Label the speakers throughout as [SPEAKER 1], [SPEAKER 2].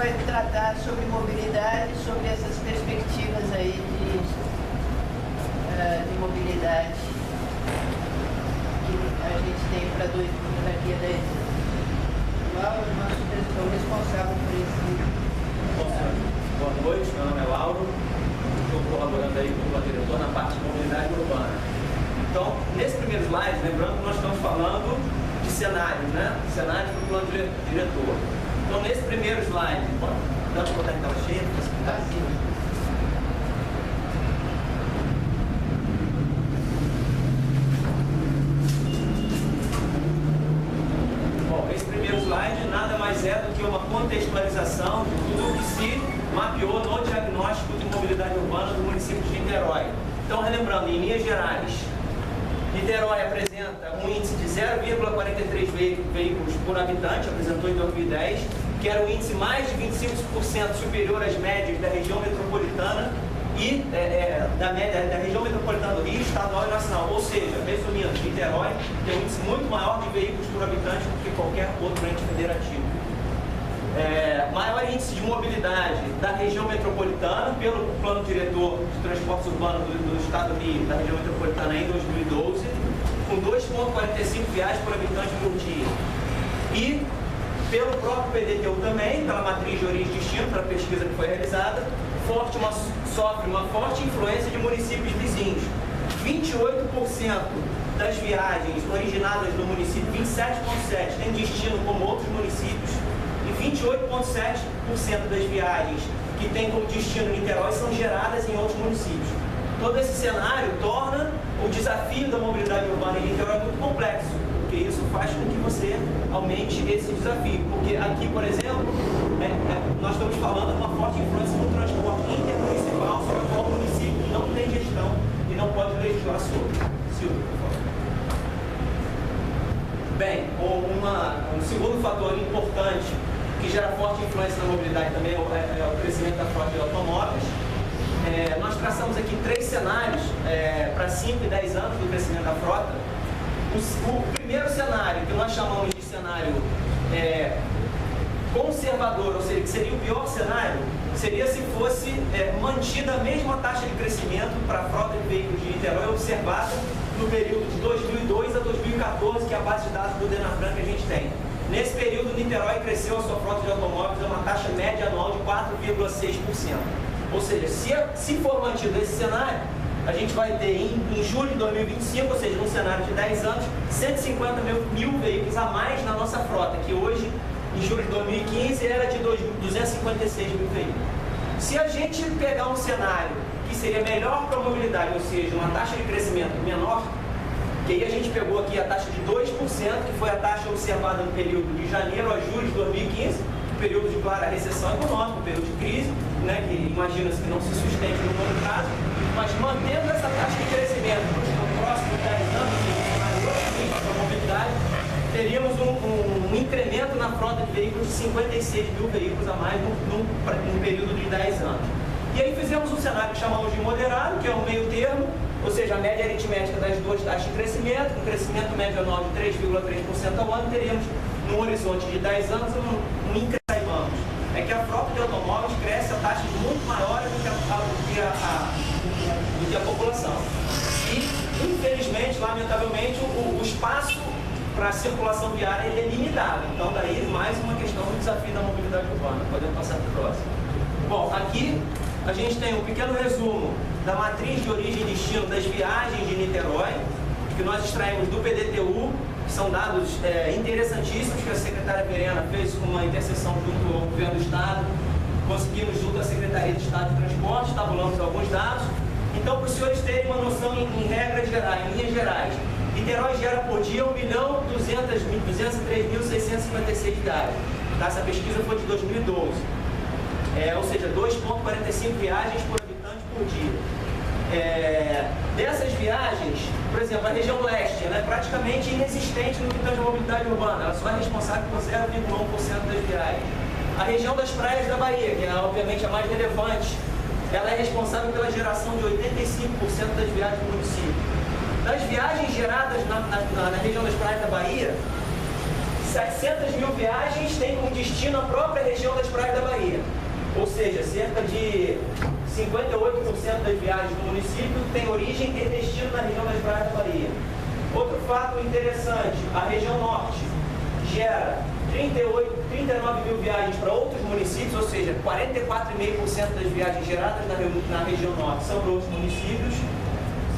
[SPEAKER 1] vai tratar sobre mobilidade, sobre essas perspectivas aí de mobilidade que a gente tem para daqui a 10 anos. Lauro, nosso responsável por esse.
[SPEAKER 2] Boa noite, meu nome é Lauro, estou colaborando aí com o diretor na parte de mobilidade urbana. Então, nesse primeiro slide, lembrando que nós estamos falando de cenários, né? Cenários do plano diretor. Então, nesse primeiro slide, dá para botar em tela cheia? Bom, esse primeiro slide nada mais é do que uma contextualização de tudo que se mapeou no diagnóstico de mobilidade urbana do município de Niterói. Então, relembrando, em linhas gerais, Niterói apresenta um índice de 0,43 veículos por habitante, apresentou em 2010, que era um índice mais de 25% superior às médias da região metropolitana e da média da região metropolitana do Rio, estadual e nacional. Ou seja, resumindo, Niterói tem um índice muito maior de veículos por habitante do que qualquer outro ente federativo. Maior índice de mobilidade da região metropolitana pelo Plano Diretor de Transportes Urbanos do Estado do Rio, da região metropolitana em 2012, com 2,45 viagens por habitante por dia. E pelo próprio PDTU também, pela matriz de origem e destino, pela pesquisa que foi realizada, sofre uma forte influência de municípios vizinhos. 28% das viagens originadas do município, 27,7% tem destino como outros municípios, e 28,7% das viagens que tem como destino Niterói são geradas em outros municípios. Todo esse cenário torna o desafio da mobilidade urbana em Niterói muito complexo, porque isso faz com que você aumente esse desafio. Porque aqui, por exemplo, nós estamos falando de uma forte influência no transporte intermunicipal, sobre o qual o município não tem gestão e não pode legislar sobre. Silvio, por favor. Bem, um segundo fator importante que gera forte influência na mobilidade também é o crescimento da frota de automóveis. Nós traçamos aqui 3 cenários para 5 e 10 anos do crescimento da frota. O primeiro cenário, que nós chamamos de cenário conservador, ou seja, que seria o pior cenário, seria se fosse mantida a mesma taxa de crescimento para a frota de veículos de Niterói observada no período de 2002 a 2014, que é a base de dados do Denafran que a gente tem. Nesse período, Niterói cresceu a sua frota de automóveis a uma taxa média anual de 4,6%. Ou seja, se for mantido esse cenário, a gente vai ter em julho de 2025, ou seja, num cenário de 10 anos, 150 mil veículos a mais na nossa frota, que hoje, em julho de 2015, era de 256 mil veículos. Se a gente pegar um cenário que seria melhor para a mobilidade, ou seja, uma taxa de crescimento menor, que aí a gente pegou aqui a taxa de 2%, que foi a taxa observada no período de janeiro a julho de 2015, período de clara recessão econômica, período de crise, né, que imagina-se que não se sustente no longo prazo, mas mantendo essa taxa de crescimento nos próximos 10 anos, para a mobilidade, teríamos um incremento na frota de veículos de 56 mil veículos a mais num período de 10 anos. E aí fizemos um cenário que chamamos de moderado, que é um meio termo, ou seja, a média aritmética das duas taxas de crescimento, com crescimento médio anual de 3,3% ao ano, teríamos, num horizonte de 10 anos, um incremento. É que a frota de automóveis cresce a taxas muito maiores do que a população. E, infelizmente, lamentavelmente, o espaço para a circulação viária é limitado. Então, daí, mais uma questão do desafio da mobilidade urbana. Podemos passar para o próximo. Bom, aqui a gente tem um pequeno resumo da matriz de origem e destino das viagens de Niterói, que nós extraímos do PDTU, que são dados interessantíssimos que a secretária Verena fez com uma interseção junto ao governo do Estado. Conseguimos, junto à Secretaria de Estado de Transporte, tabulamos alguns dados. Então, para os senhores terem uma noção em regras gerais, em linhas gerais, Niterói gera por dia 1.203.656 viagens. Tá? Essa pesquisa foi de 2012. Ou seja, 2,45 viagens por habitante por dia. Dessas viagens, por exemplo, a região leste, ela é praticamente inexistente no que tange a mobilidade urbana, ela só é responsável por 0,1% das viagens. A região das praias da Bahia, que é obviamente a mais relevante, ela é responsável pela geração de 85% das viagens do município. Das viagens geradas na região das praias da Bahia, 700 mil viagens têm como destino a própria região das praias da Bahia. Ou seja, cerca de 58% das viagens do município tem origem e destino na região das praias da Bahia. Outro fato interessante, a região norte gera 39 mil viagens para outros municípios, ou seja, 44,5% das viagens geradas na região norte são para outros municípios.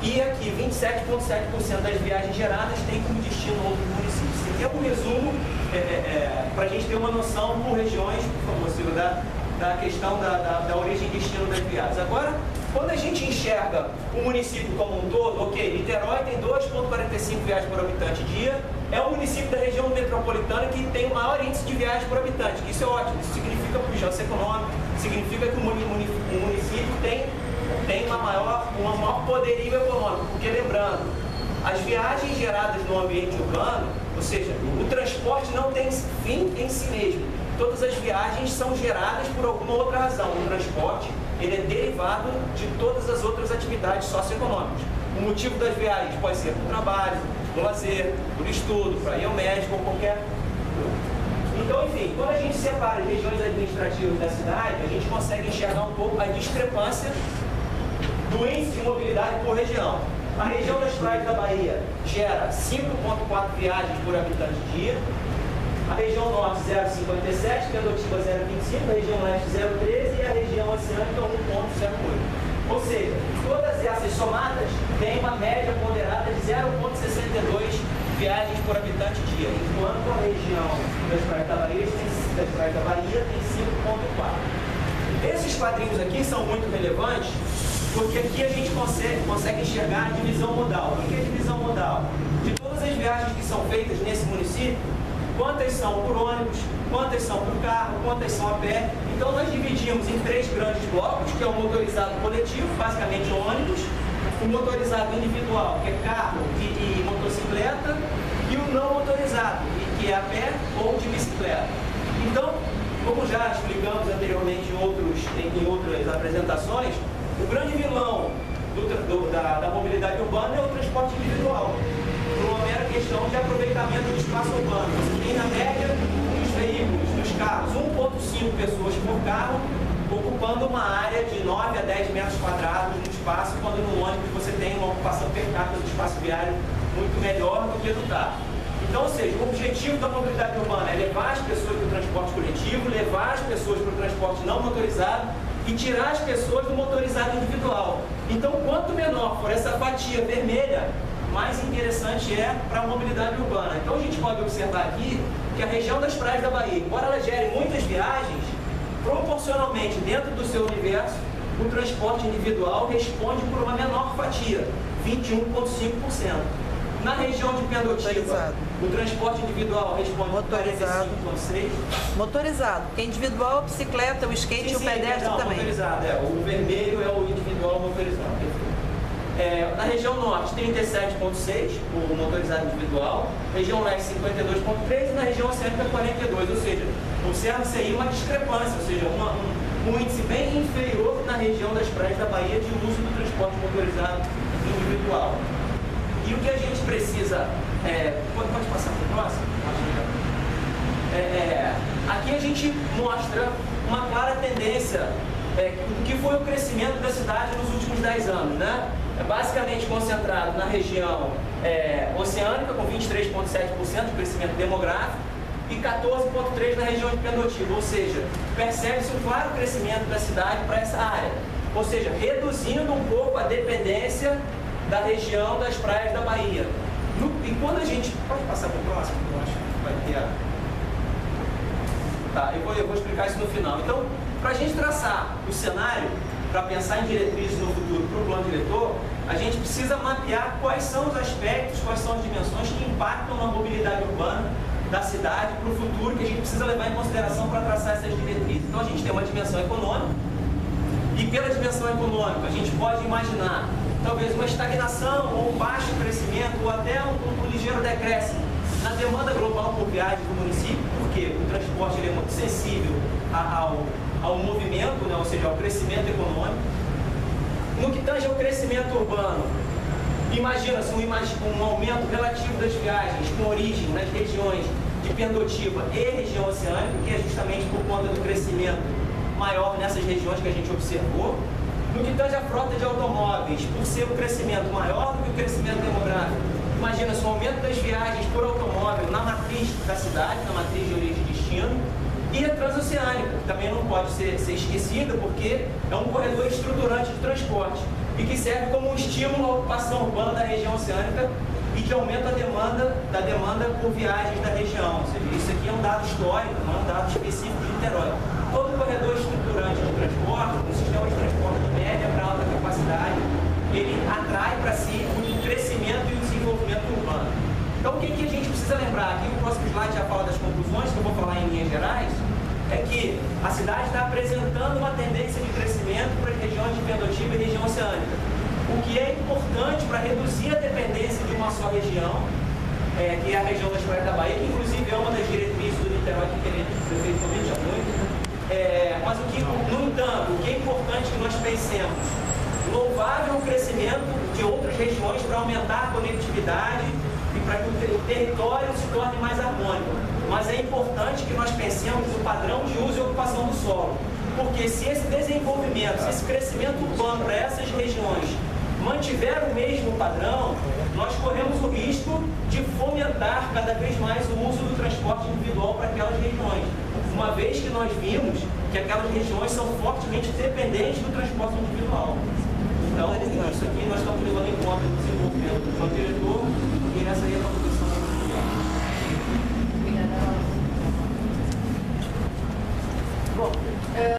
[SPEAKER 2] E aqui, 27,7% das viagens geradas tem como destino outros municípios. Esse aqui é um resumo, para a gente ter uma noção por regiões, por favor, Silvio, da questão da origem e destino das viagens. Agora, quando a gente enxerga o município como um todo, ok, Niterói tem 2,45 viagens por habitante dia, é o município da região metropolitana que tem o maior índice de viagens por habitante. Isso é ótimo, isso significa pujança econômica, significa que o município tem um maior poderio econômico, porque lembrando, as viagens geradas no ambiente urbano, ou seja, o transporte não tem fim em si mesmo. Todas as viagens são geradas por alguma outra razão. O transporte, ele é derivado de todas as outras atividades socioeconômicas. O motivo das viagens pode ser por trabalho, por lazer, por estudo, para ir ao médico ou qualquer... Então, enfim, quando a gente separa as regiões administrativas da cidade, a gente consegue enxergar um pouco a discrepância do índice de mobilidade por região. A região das praias da Bahia gera 5,4 viagens por habitante dia. A região norte 0,57, Pendotiba 0,25, a região leste 0,13 e a região oceânica 1,08. Ou seja, todas essas somadas têm uma média ponderada de 0,62 viagens por habitante dia, enquanto a região das praias da Bahia tem 5,4. Esses quadrinhos aqui são muito relevantes porque aqui a gente consegue enxergar a divisão modal. O que é divisão modal? De todas as viagens que são feitas nesse município, quantas são por ônibus, quantas são por carro, quantas são a pé. Então nós dividimos em 3 grandes blocos, que é o motorizado coletivo, basicamente ônibus, o motorizado individual, que é carro e motocicleta, e o não motorizado, que é a pé ou de bicicleta. Então, como já explicamos anteriormente em outras apresentações, o grande vilão da mobilidade urbana é o transporte individual, por uma mera questão de aproveitamento do espaço urbano. Você tem, na média, dos veículos, dos carros, 1,5 pessoas por carro, ocupando uma área de 9 a 10 metros quadrados no espaço, quando no ônibus você tem uma ocupação per capita do espaço viário muito melhor do que do carro. Então, ou seja, o objetivo da mobilidade urbana é levar as pessoas para o transporte coletivo, levar as pessoas para o transporte não motorizado e tirar as pessoas do motorizado individual. Então, quanto menor for essa fatia vermelha, mais interessante é para a mobilidade urbana. Então, a gente pode observar aqui que a região das praias da Bahia, embora ela gere muitas viagens, proporcionalmente dentro do seu universo, o transporte individual responde por uma menor fatia, 21,5%. Na região de Pendotiba, o transporte individual responde por 45,6%.
[SPEAKER 3] Motorizado, porque individual, a bicicleta, o skate e o pedestre também.
[SPEAKER 2] Motorizado, o vermelho é o individual motorizado. Na região norte, 37,6%, o motorizado individual, região leste, 52,3% e na região oceânica, 42%. Ou seja, observa-se aí uma discrepância, ou seja, um índice bem inferior na região das praias da Bahia de uso do transporte motorizado individual. E o que a gente precisa... pode passar para o próximo? Aqui a gente mostra uma clara tendência do que foi o crescimento da cidade nos últimos 10 anos, né? É basicamente concentrado na região oceânica, com 23,7% de crescimento demográfico, e 14,3% na região de Pendotiba, ou seja, percebe-se um claro crescimento da cidade para essa área, ou seja, reduzindo um pouco a dependência da região das praias da Bahia. E quando a gente... Pode passar para o próximo? Eu acho que vai ter... Tá, eu vou explicar isso no final. Então, para a gente traçar o cenário, para pensar em diretrizes no futuro para o plano diretor, a gente precisa mapear quais são os aspectos, quais são as dimensões que impactam na mobilidade urbana da cidade para o futuro, que a gente precisa levar em consideração para traçar essas diretrizes. Então, a gente tem uma dimensão econômica, e pela dimensão econômica, a gente pode imaginar talvez uma estagnação, ou um baixo crescimento, ou até um ligeiro decréscimo na demanda global por viagem do município, porque o transporte ele é muito sensível ao movimento, né, ou seja, ao crescimento econômico. No que tange ao crescimento urbano, imagina-se um aumento relativo das viagens com origem nas regiões de Pendotiba e região oceânica, que é justamente por conta do crescimento maior nessas regiões que a gente observou. No que tange a frota de automóveis, por ser um crescimento maior do que o crescimento demográfico, imagina-se o aumento das viagens por automóvel na matriz da cidade, na matriz de origem e destino, e a transoceânica, que também não pode ser esquecida, porque é um corredor estruturante de transporte e que serve como um estímulo à ocupação urbana da região oceânica e que aumenta a demanda por viagens da região. Ou seja, isso aqui é um dado histórico, não é um dado específico de Niterói. Todo corredor estruturante de transporte, um sistema de transporte de média para alta capacidade, ele atrai para si o crescimento e o desenvolvimento urbano. Então, o que a gente precisa lembrar? Aqui o próximo slide já fala das conclusões, que eu vou falar em linhas gerais, é que a cidade está apresentando uma tendência de crescimento para as regiões de Pendotiba e região oceânica, o que é importante para reduzir a dependência de uma só região, que é a região das praias da Bahia, que inclusive é uma das diretrizes do Niterói que queremos, o prefeito também já muito. Mas no entanto, o que é importante que nós pensemos? Louvável o crescimento de outras regiões para aumentar a conectividade e para que o território se torne mais harmônico. Mas é importante que nós pensemos no padrão de uso e ocupação do solo. Porque se esse desenvolvimento, se esse crescimento urbano para essas regiões mantiver o mesmo padrão, nós corremos o risco de fomentar cada vez mais o uso do transporte individual para aquelas regiões. Uma vez que nós vimos que aquelas regiões são fortemente dependentes do transporte individual. Então, isso aqui nós estamos levando em conta no desenvolvimento do plano diretor